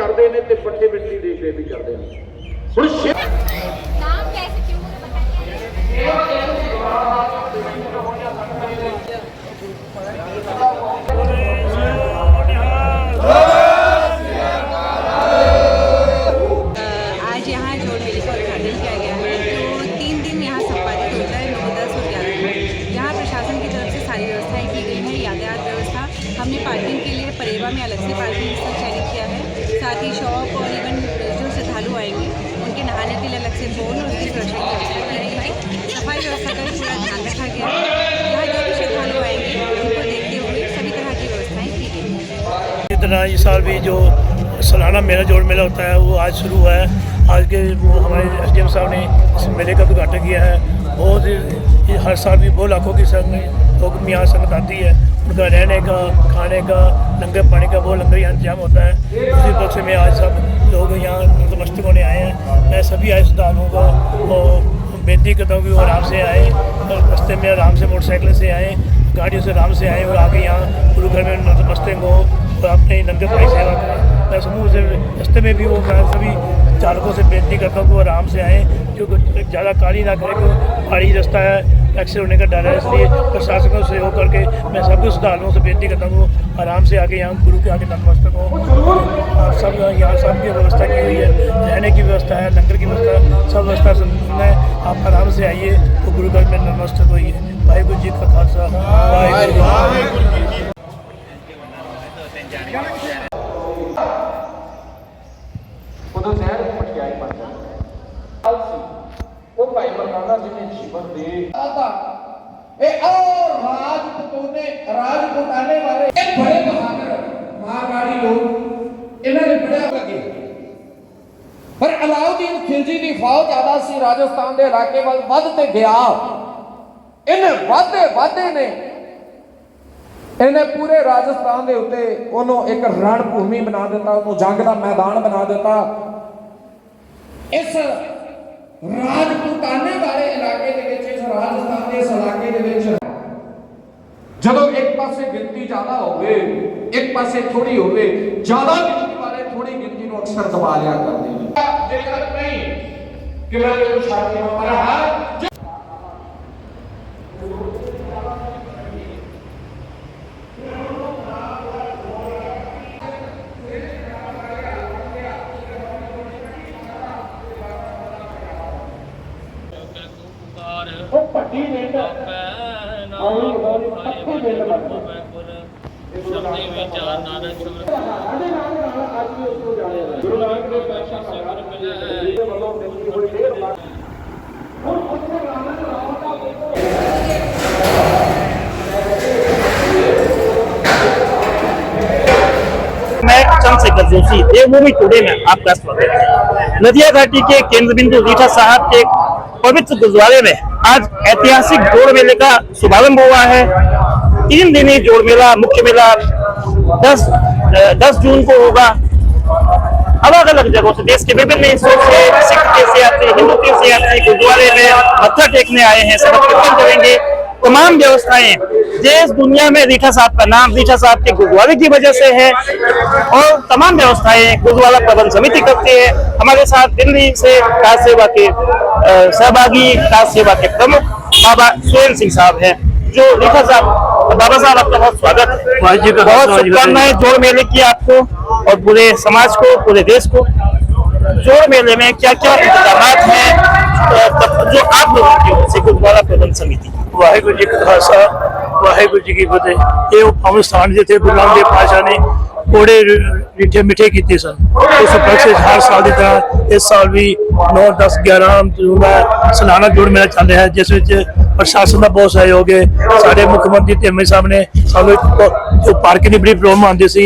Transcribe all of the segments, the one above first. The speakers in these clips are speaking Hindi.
करते हैं तो पट्टे बिजली दे के भी करते हैं। नाम कैसे क्यों आज यहाँ जोड़ मेले का उद्घाटन किया गया है। तो 3 दिन यहाँ संपादित होता है 9, 10 और 11 को। यहाँ प्रशासन की तरफ से सारी व्यवस्थाएं की गई हैं। यातायात व्यवस्था हमने पार्किंग के लिए परेवा में अलग से पार्किंग स्थल चयनित किया है। साथ ही शॉप और इवन जो श्रद्धालु आएंगे उनके नहाने के लिए अलग से फोन और उसकी सुरक्षा की व्यवस्था की गई है। सफाई व्यवस्था का भी पूरा ध्यान रखा गया है। यहाँ जो भी श्रद्धालु आएंगे उनको देखते हुए सभी तरह की व्यवस्थाएँ की गई हैं। इतना इस साल भी जो सालाना मेला जोड़ मेला होता है वो आज शुरू हुआ है। आज के हमारे SDM साहब ने इस मेले का उद्घाटन किया है। बहुत हर साल भी बहुत लाखों की लोग यहाँ संगत आती है। उनका रहने का, खाने का, लंगर पानी का बहुत लंगर यहाँ इंतजाम होता है। उसी पक्ष में आज सब लोग यहाँ नतमस्तक होने आए हैं। मैं सभी आए श्रद्धालुओं को बेनती करता हूँ कि वो आराम से आए और रास्ते में आराम से मोटरसाइकिल से आएँ, गाड़ियों से आराम से आएँ और आके यहाँ गुरु घर में नतमस्तक हो और अपने लंगर पानी सेवा करें। मैं समूह से रास्ते में भी वो मैं सभी चालकों से बेनती करता हूँ कि वो आराम से आएँ, क्योंकि ज़्यादा काली ना करें, क्योंकि पहाड़ी रास्ता है, एक्सीडेंट होने का डर है। इसलिए प्रशासन को सहयोग करके मैं सभी श्रद्धालुओं से बेनती करता हूँ आराम से आके यहाँ गुरु के आगे नतमस्तक हो। और सब यहाँ सब की व्यवस्था की हुई है, रहने की व्यवस्था है, लंगर की व्यवस्था, सब व्यवस्था संपूर्ण है। आप आराम से आइए तो गुरु घर में नतमस्तक होइए। वाहिगुरु जी का खालसा, वाहिगुरु जी। उदो जहर मठियाई बन जाती वो भाई मरदाना जिन्हें जीवन दे राजपुताने वाले एक बड़े बहादुर मारवाड़ी लोग इन्होंने बड़ा लगे। पर अलाउद्दीन खिलजी की फौज आदा सी राजस्थान के इलाके वाल वधते गया। इन्हें वादे ने इन्हें पूरे राजस्थान के उत्ते उन्होंने एक रणभूमि बना दिता, उन्होंने जंग का मैदान बना दिता। इस राजपूताने वाले इलाके दे विच, इस राजस्थान के इस इलाके दे विच जदों एक पासे गिनती ज्यादा होवे, एक पासे थोड़ी होवे, ज्यादा गिनती वाले थोड़ी गिनती को अक्सर दबा लिया करते हैं। जेकर नहीं कि मैं तो शादी में मरा ਉਹ ਪੱਟੀ ਦੇ ਆਉਂ ਹੋਰੀ ਪੱਕੇ ਦੇ ਮਤਲਬ ਸ਼ਬਦੀ ਵਿਚਾਰ ਨਾਨਕ ਸ਼ੁਰ ਸਾਡੇ ਨਾਲ ਅੱਜ ਵੀ ਉਸ ਨੂੰ ਜਾਣਿਆ ਗੁਰੂ ਨਾਨਕ ਦੇਵ ਪਾਤਸ਼ਾਹ ਸਾਹਿਬ ਦੇ ਵੱਲੋਂ ਦਿੱਤੀ ਹੋਈ 1.5 ਲੱਖ ਹੁਣ ਉੱਥੇ ਰਾਮਨ ਰਾਮ ਦਾ मैं चंद्रशेखर जोशी देवभूमि टुडे में आपका स्वागत है। नदिया घाटी के केंद्र बिंदु रीठा साहब के पवित्र गुरुद्वारे में आज ऐतिहासिक जोड़ मेले का शुभारंभ हुआ है। 3 दिनी जोड़ मेला, मुख्य मेला 10 जून को होगा। अलग अलग जगहों से, देश के विभिन्न हिस्सों से सिख तीर्थयात्री, हिंदू तीर्थयात्री गुरुद्वारे में मत्था टेकने आए हैं, सबक कीर्तन करेंगे। तमाम व्यवस्थाएं देश दुनिया में रीठा साहब का नाम रीठा साहब के गुरुद्वारे की वजह से है और तमाम व्यवस्थाएं गुरुद्वारा प्रबंध समिति करती है। हमारे साथ दिल्ली से कार सेवा के सहभागी, कार सेवा के प्रमुख बाबा सुरेंद्र सिंह साहब हैं, जो रीठा साहब। बाबा साहब आपका बहुत स्वागत है, बहुत शुभकामनाएं जोड़ मेले की आपको और पूरे समाज को, पूरे देश को। जोड़ मेले में क्या क्या इंतजाम हैं जो आप लोगों की ओर से गुरुद्वारा प्रबंध समिति? वाहिगुरु जी का खालसा, वाहिगुरु जी की फतेह। ये पावन स्थान जिथे गुरु नानक देव पातशाह ने कोड़े रीठे मिठे किए सन, उस उपलक्ष्य से हर साल की तरह इस साल भी 9, 10, 11 जून का सालाना जोड़ मेला चल रहा है, जिस प्रशासन का बहुत सहयोग है। साढ़े मुख्यमंत्री धर्मे साहब ने सानू जो पार्किंग की बड़ी प्रॉब्लम आती सी,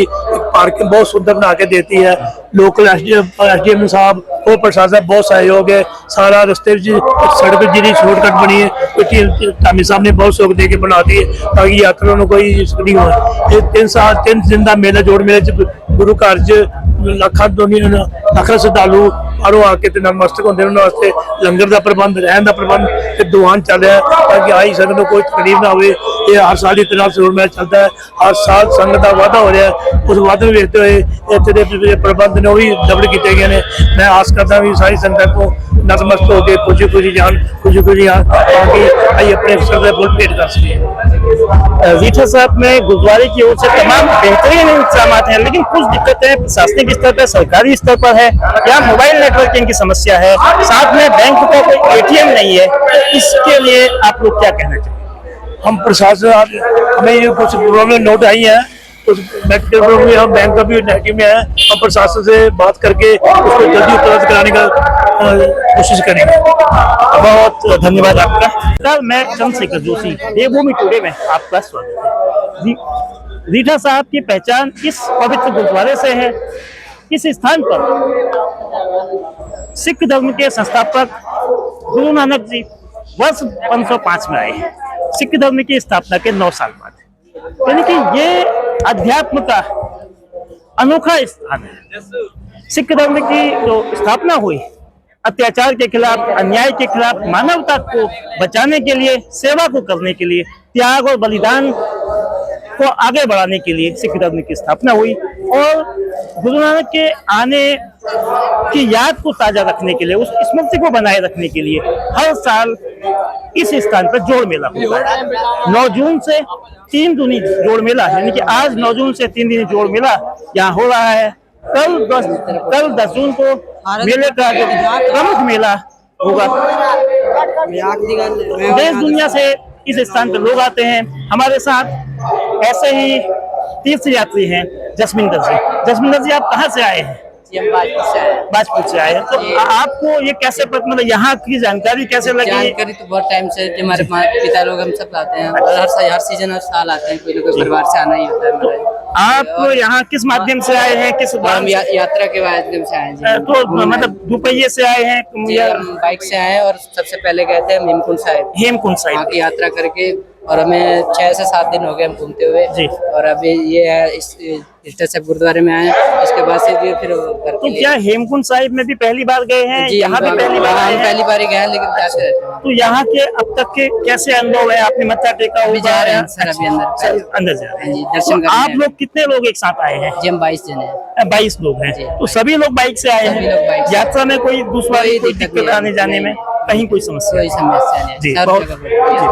पार्किंग बहुत सुंदर बना के देती है। लोकल SDM साहब और प्रशासन बहुत सहयोग है। सारा रस्ते सड़क जी शॉर्टकट बनी है, धामी साहब ने बहुत सहयोग दे के बना दी है ताकि यात्रियों को कोई नहीं हो। 3 दिन का मेला जोड़ मेले गुरु घर ਲੱਖਾਂ श्रद्धालु बाहरों आके नतमस्तक होंगे। उन्होंने वास्ते लंगर का प्रबंध, रहन का प्रबंध, दुआन चल रहा है ताकि आई संगत को कोई तकलीफ ना हो। ये हर साल ही तनाव जरूर मेला चलता है। हर साल संगत का वाधा हो रहा है, उस वाधे में देखते हुए इतने के प्रबंध ने भी डबल किए गए हैं। मैं आस करता भी सारी संगत को नतमस्त होकर खुशी खुशी जान खुशी आई अपने सर फुल भेंट कर सके। रीठा साहब में गुरुद्वारे की ओर से तमाम बेहतरीन इंतजाम हैं, लेकिन कुछ दिक्कतें प्रशासनिक स्तर पर, सरकारी स्तर पर है। यहाँ मोबाइल नेटवर्किंग की समस्या है, साथ में बैंक का कोई एटीएम नहीं है। इसके लिए आप लोग क्या कहना चाहिए? हम प्रशासन हमें ये कुछ प्रॉब्लम नोट आई है, कुछ मेडिकल प्रॉब्लम हम बैंक का भी नेगेटिव में है। हम प्रशासन से बात करके उसको जल्दी उपलब्ध कराने का कोशिश करेंगे। बहुत धन्यवाद आपका। सर, मैं चंद्रशेखर जोशी, देवभूमि टुडे में आपका स्वागत है। रीठा साहब की पहचान इस पवित्र गुरुद्वारे से है। इस स्थान पर सिख धर्म के संस्थापक गुरु नानक जी वर्ष 505 में आए, सिख धर्म की स्थापना के 9 साल बाद। यानी कि ये अध्यात्म का अनोखा स्थान है। सिख धर्म की जो स्थापना हुई, अत्याचार के खिलाफ, अन्याय के खिलाफ, मानवता को बचाने के लिए, सेवा को करने के लिए, त्याग और बलिदान को आगे बढ़ाने के लिए सिख धर्म की स्थापना हुई। और गुरु नानक के आने की याद को ताजा रखने के लिए, उस स्मृति को बनाए रखने के लिए हर साल इस स्थान पर जोड़ मेला होता है। 9 जून से 3 दूनी जोड़ मेला, यानी कि आज 9 जून से 3 दिन जोड़ मेला यहाँ हो रहा है। कल 10 जून को मेले का जो प्रमुख मेला होगा। देश दुनिया से इस स्थान पर लोग आते हैं। हमारे साथ ऐसे ही तीर्थ यात्री हैं जसमिंदर जी। जसमिंदर जी, आप कहाँ से आए हैं? हम बाजपुर से आए हैं। तो आपको ये कैसे मतलब यहाँ की जानकारी कैसे लगी? जानकारी तो बहुत टाइम से हमारे पिता लोग हम सब लाते हैं, और हर सीजन हर साल आते हैं, कोई ना कोई परिवार से आना ही होता है हमारा। आप यहाँ किस माध्यम से आए हैं? किस हम यात्रा के माध्यम से आए हैं जी। तो मतलब दुपहिए से आए हैं जी, हम बाइक से आए हैं और सबसे पहले गए थे हेमकुंड साहिब। हेमकुंड साहिब वहाँ की यात्रा करके, और हमें 6 से 7 दिन हो गए हम घूमते हुए जी। और अभी ये है इस रीठा साहब गुरुद्वारे में आए, इसके बाद से भी फिर घर तो क्या हेमकुंड साहिब में भी पहली बार गए हैं? जी, यहाँ भी पहली बार आए हम हैं? पहली बार ही गए हैं, लेकिन जाते रहते हैं। तो यहाँ के अब तक के कैसे अनुभव है? आपने मत्था टेका अभी होगा? जा रहे हैं सर, अभी अंदर अंदर जा रहे हैं जी, दर्शन तो करने आप हैं। लोग कितने लोग एक साथ आए हैं? जी, हम 22 जने हैं। 22 लोग हैं। जी। तो सभी लोग बाइक से आए सभी लोग बाइक हैं। से। यात्रा में कोई दुश्वारी, कोई दिक्कत दिक्कत नहीं आने जाने में कहीं कोई समस्या? कोई समस्या नहीं, जी, सब बहुत जगह पर।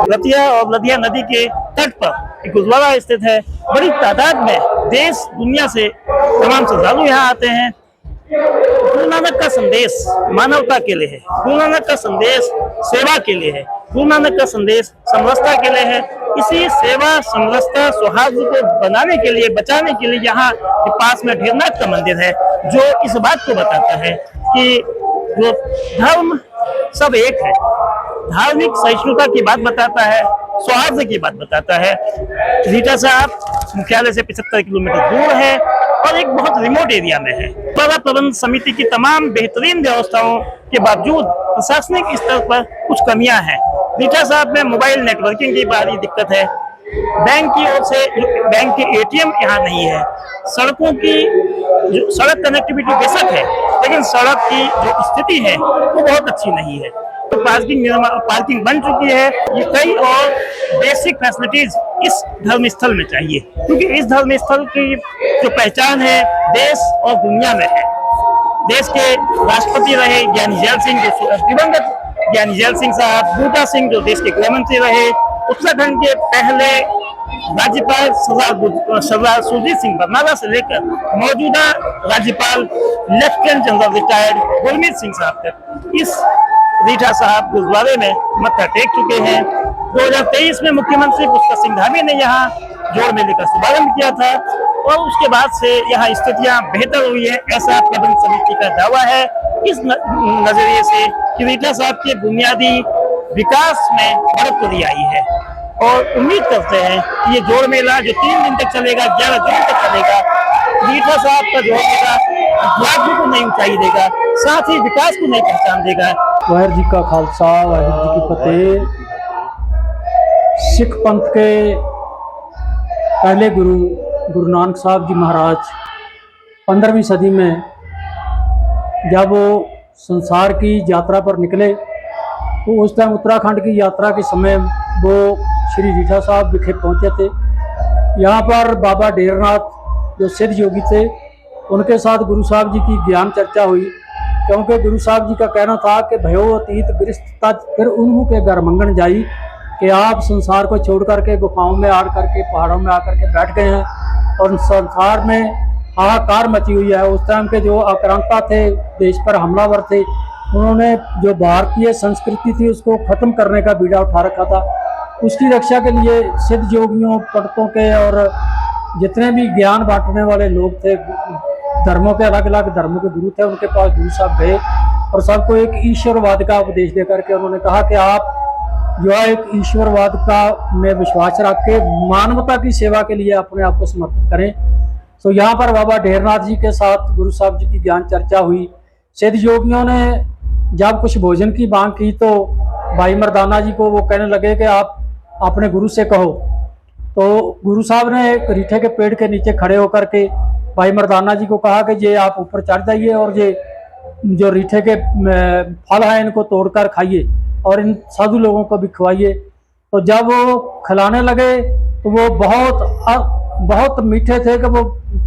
जी। रतिया और लदिया नदी के तट पर एक गुरुद्वारा स्थित है। बड़ी तादाद में देश दुनिया से तमाम श्रद्धालु यहाँ आते हैं। गुरु नानक का संदेश मानवता के लिए है। गुरु नानक का संदेश सेवा के लिए है। गुरु नानक का संदेश समरसता के लिए है। इसी सेवा, समरसता, सौहार्द को बनाने के लिए, बचाने के लिए यहाँ के पास में ढेरनाथ का मंदिर है, जो इस बात को बताता है कि जो धर्म सब एक है। धार्मिक सहिष्णुता की बात बताता है, सौहार्द की बात बताता है। रीठा साहब मुख्यालय से 75 किलोमीटर दूर है और एक बहुत रिमोट एरिया में है। बड़ा प्रबंध समिति की तमाम बेहतरीन व्यवस्थाओं के बावजूद प्रशासनिक स्तर पर कुछ कमियां हैं। रीठा साहब में मोबाइल नेटवर्किंग की बड़ी दिक्कत है। बैंक की ओर से बैंक के एटीएम यहाँ नहीं है। सड़कों की जो सड़क कनेक्टिविटी बेशक है, लेकिन सड़क की जो स्थिति है वो बहुत अच्छी नहीं है। तो पार्किंग बन चुकी है। ये कई और बेसिक फैसिलिटीज इस धर्म स्थल में चाहिए, क्योंकि इस धर्म स्थल की जो पहचान है देश और दुनिया में है। देश के राष्ट्रपति रहे ज्ञानी जैल सिंह, जो दिवंगत ज्ञानी जैल सिंह साहब, बूटा सिंह जो देश के गृह मंत्री रहे, उत्तराखंड के पहले राज्यपाल सरदार सुरजीत सिंह बरनाला से लेकर मौजूदा राज्यपाल lieutenant general retired Gurmeet Singh साहब तक इस रीठा साहब गुरुद्वारे में मत्था टेक चुके हैं। 2023 में मुख्यमंत्री पुष्कर सिंह धामी ने यहाँ जोड़ मेले का शुभारंभ किया था और उसके बाद से यहाँ स्थितियां बेहतर हुई है, ऐसा प्रबंध समिति का दावा है। इस नजरिए से कि रीठा साहब के बुनियादी विकास में बढ़ोतरी आई है और उम्मीद करते हैं कि ये जोड़ मेला जो 3 दिन तक चलेगा, 11 जून तक चलेगा, रीठा साहब का जोड़ मेला अध्यात्म को नई ऊंचाई देगा, साथ ही विकास को नई पहचान देगा। वाहिगुरू जी का खालसा, वाहिगुरू जी की फतेह। सिख पंथ के पहले गुरु नानक साहब जी महाराज 15वीं सदी में जब वो संसार की यात्रा पर निकले तो उस टाइम उत्तराखंड की यात्रा के समय वो श्री रीठा साहब विखे पहुंचे थे। यहाँ पर बाबा डेरनाथ जो सिद्ध योगी थे, उनके साथ गुरु साहब जी की ज्ञान चर्चा हुई, क्योंकि गुरु साहब जी का कहना था कि भयो अतीत गृहस्थ तज फिर उन्हों के घर मंगन जाई, कि आप संसार को छोड़ करके गुफाओं में आ करके पहाड़ों में आकर के बैठ गए हैं और संसार में हाहाकार मची हुई है। उस टाइम के जो आक्रांता थे, देश पर हमलावर थे, उन्होंने जो भारतीय संस्कृति थी उसको खत्म करने का बीड़ा उठा रखा था। उसकी रक्षा के लिए सिद्ध योगियों, पंडितों के और जितने भी ज्ञान बांटने वाले लोग थे, धर्मों के अलग अलग धर्मों के गुरु थे, उनके पास गुरु साहब गए और सबको एक ईश्वरवाद का उपदेश देकर के उन्होंने कहा कि आप जो है एक ईश्वरवाद का में विश्वास रख के मानवता की सेवा के लिए अपने आप को समर्पित करें। तो यहाँ पर बाबा ढेरनाथ जी के साथ गुरु साहब जी की ज्ञान चर्चा हुई। सिद्ध योगियों ने जब कुछ भोजन की मांग की तो भाई मर्दाना जी को वो कहने लगे कि आप अपने गुरु से कहो। तो गुरु साहब ने एक रीठे के पेड़ के नीचे खड़े होकर के भाई मर्दाना जी को कहा कि ये आप ऊपर चढ़ जाइए और ये जो रीठे के फल हैं इनको तोड़कर खाइए और इन साधु लोगों को भी खवाइए। तो जब वो खिलाने लगे तो वो बहुत मीठे थे कि वो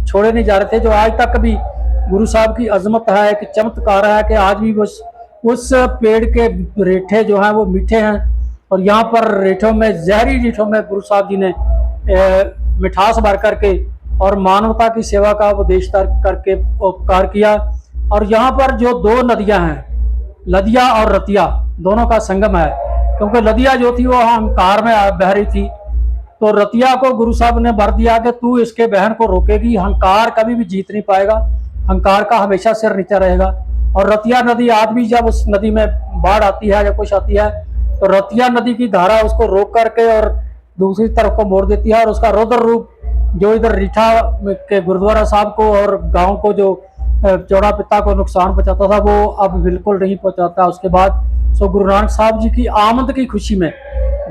छोड़े नहीं जा रहे थे। जो आज तक भी गुरु साहब की अजमत है, एक चमत्कार है कि आज भी उस पेड़ के रेठे जो हैं वो मीठे हैं। और यहाँ पर रेठों में, जहरी रेठों में गुरु साहब जी ने मिठास भर करके और मानवता की सेवा का उपदेश करके उपकार किया। और यहाँ पर जो दो नदियाँ हैं, लदिया और रतिया, दोनों का संगम है। क्योंकि लदिया जो थी वो अहंकार में बह रही थी, तो रतिया को गुरु साहब ने भर दिया कि तू इसके बहन को रोकेगी, अहंकार कभी भी जीत नहीं पाएगा, अहंकार का हमेशा सिर नीचा रहेगा। और रतिया नदी आज भी जब उस नदी में बाढ़ आती है या कुछ आती है तो रतिया नदी की धारा उसको रोक करके और दूसरी तरफ को मोड़ देती है। और उसका रौद्र रूप जो इधर रीठा के गुरुद्वारा साहब को और गांव को जो चौड़ा पिता को नुकसान पहुंचाता था वो अब बिल्कुल नहीं पहुंचाता। उसके बाद सो गुरु नानक साहब जी की आमद की खुशी में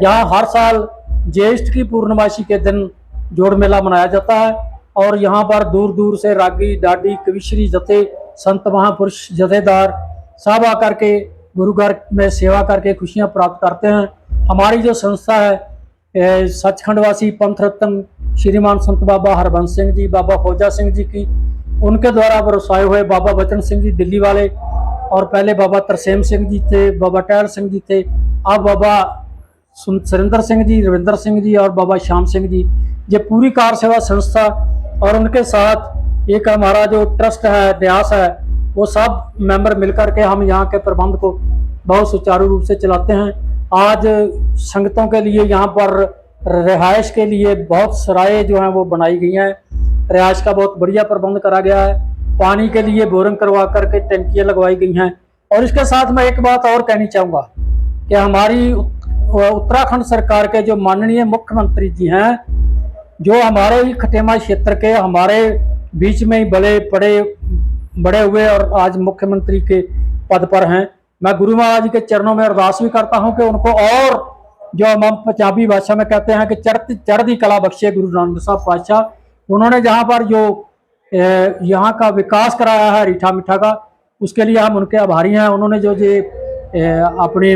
यहाँ हर साल ज्येष्ठ की पूर्णमासी के दिन जोड़ मेला मनाया जाता है। और यहाँ पर दूर दूर से रागी, डाडी, कविश्री जथे, संत महापुरुष, जथेदार सब आकर के गुरु घर में सेवा करके खुशियाँ प्राप्त करते हैं। हमारी जो संस्था है सचखंडवासी पंथ रत्न श्रीमान संत बाबा हरबंस सिंह जी, बाबा फौजा सिंह जी की, उनके द्वारा बरसाए हुए बाबा बचन सिंह जी दिल्ली वाले, और पहले बाबा तरसेम सिंह जी थे, बाबा टहल सिंह जी थे, अब बाबा सुरेंद्र सिंह जी, रविंदर सिंह जी और बाबा श्याम सिंह जी, ये पूरी कार सेवा संस्था और उनके साथ एक हमारा जो ट्रस्ट है, न्यास है, वो सब मेंबर मिलकर के हम यहाँ के प्रबंध को बहुत सुचारू रूप से चलाते हैं। आज संगतों के लिए यहाँ पर रिहाइश के लिए बहुत सराय जो हैं वो बनाई गई हैं, रिहाइश का बहुत बढ़िया प्रबंध करा गया है, पानी के लिए बोरिंग करवा करके टंकियाँ लगवाई गई हैं। और इसके साथ मैं एक बात और कहनी चाहूँगा कि हमारी उत्तराखंड सरकार के जो माननीय मुख्यमंत्री जी हैं, जो हमारे ही खटेमा क्षेत्र के हमारे बीच में ही बड़े हुए और आज मुख्यमंत्री के पद पर हैं, मैं गुरु महाराज जी के चरणों में अरदास भी करता हूं कि उनको और जो हम पंजाबी भाषा में कहते हैं कि चढ़ती कला बख्शे गुरु नानक साहब पातशाह। उन्होंने जहाँ पर जो यहाँ का विकास कराया है रीठा मीठा का, उसके लिए हम उनके आभारी हैं। उन्होंने जो अपनी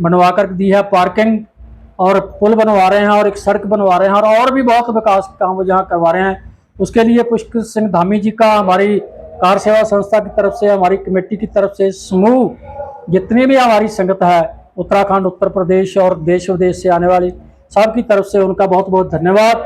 बनवा कर दी है पार्किंग और पुल बनवा रहे हैं और एक सड़क बनवा रहे हैं और भी बहुत विकास के काम वो जहाँ करवा रहे हैं, उसके लिए पुष्कर सिंह धामी जी का हमारी कार सेवा संस्था की तरफ से, हमारी कमेटी की तरफ से, समूह जितनी भी हमारी संगत है उत्तराखंड, उत्तर प्रदेश और देश विदेश से आने वाली सबकी तरफ से उनका बहुत बहुत धन्यवाद।